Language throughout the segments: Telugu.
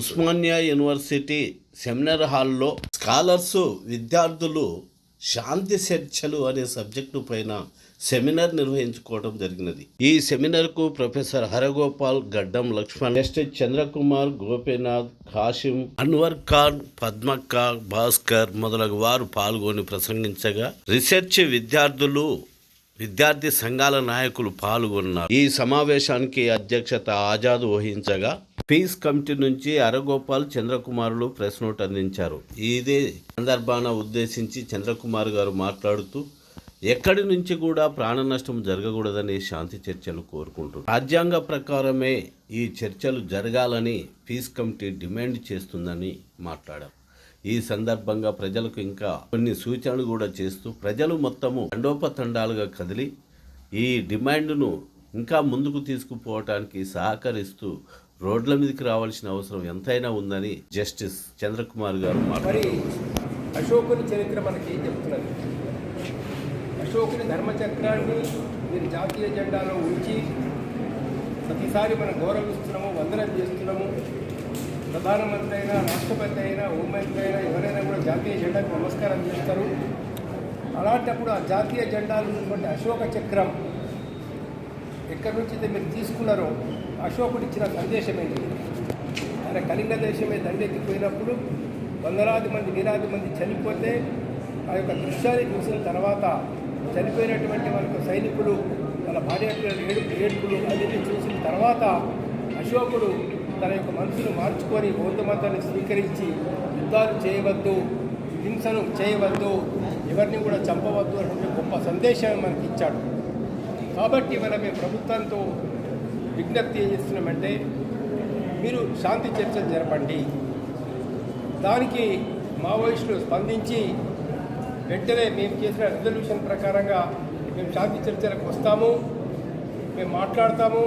ఉస్మానియా యూనివర్సిటీ సెమినార్ హాల్లో స్కాలర్స్ విద్యార్థులు శాంతి చర్చలు అనే సబ్జెక్టు పైన సెమినార్ నిర్వహించుకోవడం జరిగినది. ఈ సెమినార్కు ప్రొఫెసర్ హరగోపాల్, గడ్డం లక్ష్మణ్, జస్టిస్ చంద్రకుమార్, గోపీనాథ్, కాశిం, అన్వర్ ఖాన్, పద్మక్క, భాస్కర్ మొదలగు వారు పాల్గొని ప్రసంగించగా రీసెర్చ్ విద్యార్థి సంఘాల నాయకులు పాల్గొన్నారు. ఈ సమావేశానికి అధ్యక్షత ఆజాద్ వహించగా పీస్ కమిటీ నుంచి హరగోపాల్, చంద్రకుమారులు ప్రెస్ నోట్ అందించారు. ఇదే సందర్భాన ఉద్దేశించి చంద్రకుమార్ గారు మాట్లాడుతూ ఎక్కడి నుంచి కూడా ప్రాణ నష్టం జరగకూడదని శాంతి చర్చలు కోరుకుంటున్నారు. రాజ్యాంగ ప్రకారమే ఈ చర్చలు జరగాలని పీస్ కమిటీ డిమాండ్ చేస్తుందని మాట్లాడారు. ఈ సందర్భంగా ప్రజలకు ఇంకా కొన్ని సూచనలు కూడా చేస్తూ ప్రజలు మొత్తము తండోపతండాలుగా కదిలి ఈ డిమాండ్ను ఇంకా ముందుకు తీసుకుపోవటానికి సహకరిస్తూ రోడ్ల మీదకి రావాల్సిన అవసరం ఎంతైనా ఉందని జస్టిస్ చంద్రకుమార్ గారు మాట్లాడారు. అశోకుని చరిత్ర మనకి ఏం చెప్తున్నది? అశోకుని ధర్మచక్రాన్ని మీరు జాతీయ జెండాలో ఉంచి ప్రతిసారి మనం గౌరవిస్తున్నాము, వందనం చేస్తున్నాము. ప్రధానమంత్రి అయినా, రాష్ట్రపతి అయినా, హోంమంత్రి అయినా ఎవరైనా కూడా జాతీయ జెండాకు నమస్కారం చేస్తారు. అలాంటప్పుడు ఆ జాతీయ జెండాలో ఉన్నటువంటి అశోక చక్రం ఎక్కడి నుంచి మీరు తీసుకున్నారో అశోకుడు ఇచ్చిన సందేశం ఏంటి? ఆయన కళింగ దేశమే దండెత్తిపోయినప్పుడు వందలాది మంది వేలాది మంది చనిపోతే ఆ యొక్క దృశ్యాన్ని చూసిన తర్వాత చనిపోయినటువంటి వాళ్ళకు సైనికులు వాళ్ళ భార్య ఏడుపులు అన్నింటినీ చూసిన తర్వాత అశోకుడు తన యొక్క మనసును మార్చుకొని బౌద్ధ మతాన్ని స్వీకరించి యుద్ధాలు చేయవద్దు, హింసను చేయవద్దు, ఎవరిని కూడా చంపవద్దు అనే గొప్ప సందేశాన్ని మనకి ఇచ్చాడు. కాబట్టి మేము ప్రభుత్వంతో విజ్ఞప్తి ఏం చేస్తున్నామంటే మీరు శాంతి చర్చలు జరపండి. దానికి మావోయిస్టులు స్పందించి వెంటనే మేము చేసిన రిజల్యూషన్ ప్రకారంగా మేము శాంతి చర్చలకు వస్తాము, మేము మాట్లాడతాము,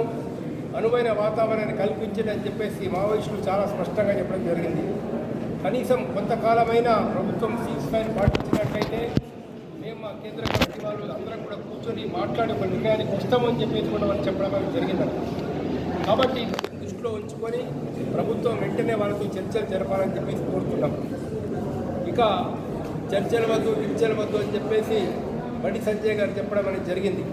అనువైన వాతావరణాన్ని కల్పించదని చెప్పేసి మావోయిస్టులు చాలా స్పష్టంగా చెప్పడం జరిగింది. కనీసం కొంతకాలమైన ప్రభుత్వం సీజ్ ఫైర్ పాటించినట్లయితే మేము మా కేంద్ర కమిటీ వాళ్ళు అందరం కూడా కూర్చొని మాట్లాడి ఒక నిర్ణయానికి వస్తామని చెప్పేసి కూడా వాళ్ళు చెప్పడం జరిగిందండి. కాబట్టి దృష్టిలో ఉంచుకొని ప్రభుత్వం వెంటనే వాళ్ళతో చర్చలు జరపాలని చెప్పేసి కోరుతున్నాం. ఇక చర్చలు వద్దు అని చెప్పేసి బండి సంజయ్ గారు చెప్పడం అనేది జరిగింది.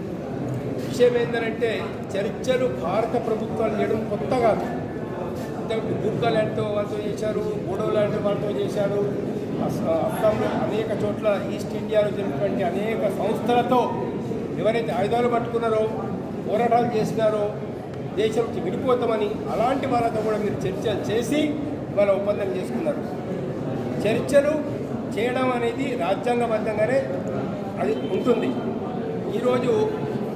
విషయం ఏంటంటే చర్చలు భారత ప్రభుత్వాలు చేయడం కొత్త కాదు. ఇంతకు గుర్కా ల్యాండ్తో వాళ్ళతో చేశారు, బోడో ల్యాండ్ వాళ్ళతో చేశారు, అస్సాంలో అనేక చోట్ల ఈస్ట్ ఇండియాలో జరిగినటువంటి అనేక సంస్థలతో ఎవరైతే ఆయుధాలు పట్టుకున్నారో, పోరాటాలు చేసినారో, దేశం విడిపోతామని అలాంటి వాళ్ళతో కూడా మీరు చర్చలు చేసి వాళ్ళ ఒప్పందం చేసుకున్నారు. చర్చలు చేయడం అనేది రాజ్యాంగబద్ధంగానే అది ఉంటుంది. ఈరోజు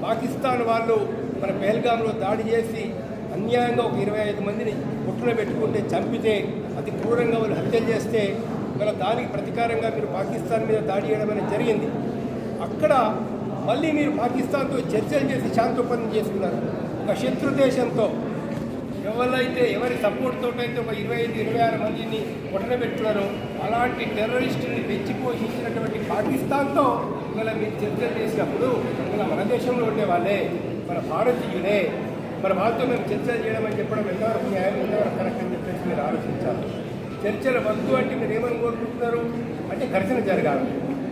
పాకిస్తాన్ వాళ్ళు మన పెహల్గాంలో దాడి చేసి అన్యాయంగా ఒక 25 మందిని పుట్టులో పెట్టుకుంటే చంపితే అతి క్రూరంగా వాళ్ళు హత్యలు చేస్తే ఇవాళ దానికి ప్రతీకారంగా మీరు పాకిస్తాన్ మీద దాడి చేయడం అనేది జరిగింది. అక్కడ మళ్ళీ మీరు పాకిస్తాన్తో చర్చలు చేసి శాంతి ఒప్పందం చేసుకున్నారు. ఒక శత్రు దేశంతో ఎవరి సపోర్ట్తో అయితే ఒక 25-26 మందిని కొట్టబెట్టున్నారో అలాంటి టెర్రరిస్టుని పెంచి పోషించినటువంటి పాకిస్తాన్తో ఇవాళ మీరు చర్చలు చేసినప్పుడు ఇలా మన దేశంలో ఉండే వాళ్ళే, మన భారతీయులే, మన వాళ్ళతో మేము చర్చలు చేయడం అని చెప్పడం ఎంతవరకు న్యాయం, ఎంతవరకు కరెక్ట్ అని చెప్పేసి మీరు ఆలోచించాలి. చర్చలు వద్దు అంటే మీరు ఏమని కోరుకుంటున్నారు అంటే ఘర్షణ జరగాలి.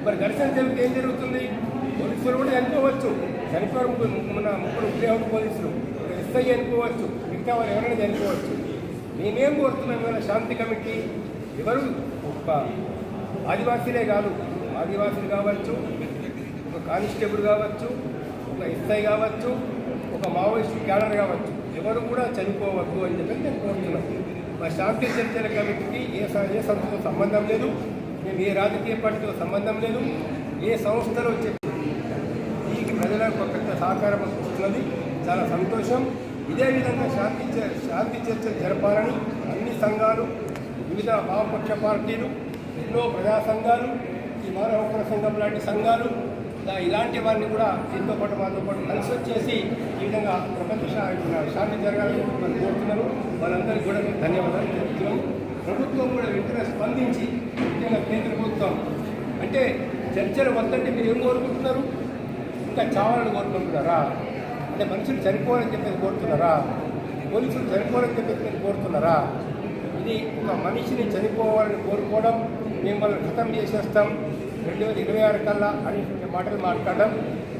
మరి ఘర్షణ జరిగితే ఏం జరుగుతుంది? పోలీసులు కూడా చనిపోవచ్చు, చనిపోవడం మన ముగ్గురు ఉద్యోగులు పోలీసులు, ఎస్ఐ చనిపోవచ్చు, మిగతా వాళ్ళు ఎవరైనా చనిపోవచ్చు. మేమేం కోరుతున్నాం ఇవాళ శాంతి కమిటీ? ఎవరు ఆదివాసీలే కాదు, ఆదివాసీలు కావచ్చు, ఒక కానిస్టేబుల్ కావచ్చు, ఒక ఎస్ఐ కావచ్చు, ఒక మావోయిస్ట్ క్యాడర్ కావచ్చు, ఎవరు కూడా చనిపోవద్దు అని చెప్పి నేను కోరుతున్నాను. మా శాంతి చర్చల కమిటీకి ఏ సంస్థతో సంబంధం లేదు, మేము ఏ రాజకీయ పార్టీతో సంబంధం లేదు, ఏ సంస్థలో ఈ ప్రజలకు ఒక పెద్ద సహకారం వస్తున్నది. చాలా సంతోషం. ఇదే విధంగా శాంతి చర్చలు జరపాలని అన్ని సంఘాలు, వివిధ వామపక్ష పార్టీలు, ఎన్నో ప్రజా సంఘాలు, ఈ మానవ హక్కుల సంఘం లాంటి సంఘాలు ఇలాంటి వారిని కూడా దీంతో పాటు మాతో పాటు కలిసి వచ్చేసి ఈ విధంగా ప్రపంచ శాంతి జరగాలని మనం కోరుతున్నాను. వాళ్ళందరికీ కూడా ధన్యవాదాలు చెప్తున్నాం. ప్రభుత్వం కూడా వెంటనే స్పందించి ముఖ్యంగా కేంద్ర ప్రభుత్వం అంటే చర్చలు వద్దంటే మీరు ఏం కోరుకుంటున్నారు? ఇంకా చావాలని కోరుకుంటున్నారా? అంటే మనుషులు చనిపోవాలని చెప్పేసి కోరుతున్నారా? పోలీసులు చనిపోవాలని చెప్పేసి మీరు కోరుతున్నారా? ఇది ఒక మనిషిని చనిపోవాలని కోరుకోవడం, మిమ్మల్ని ఖతం చేసేస్తాం 2026 కల్లా అనేటువంటి మాటలు మాట్లాడడం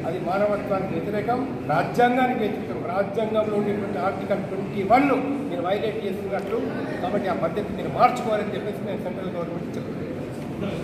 అది మానవత్వానికి వ్యతిరేకం, రాజ్యాంగానికి వ్యతిరేకం. రాజ్యాంగంలో ఉండేటువంటి ఆర్టికల్ 21 మీరు వైలేట్ చేస్తున్నట్లు. కాబట్టి ఆ పద్ధతి మీరు మార్చుకోవాలని చెప్పేసి మేము సెంట్రల్ గవర్నమెంట్ చెప్తున్నాం.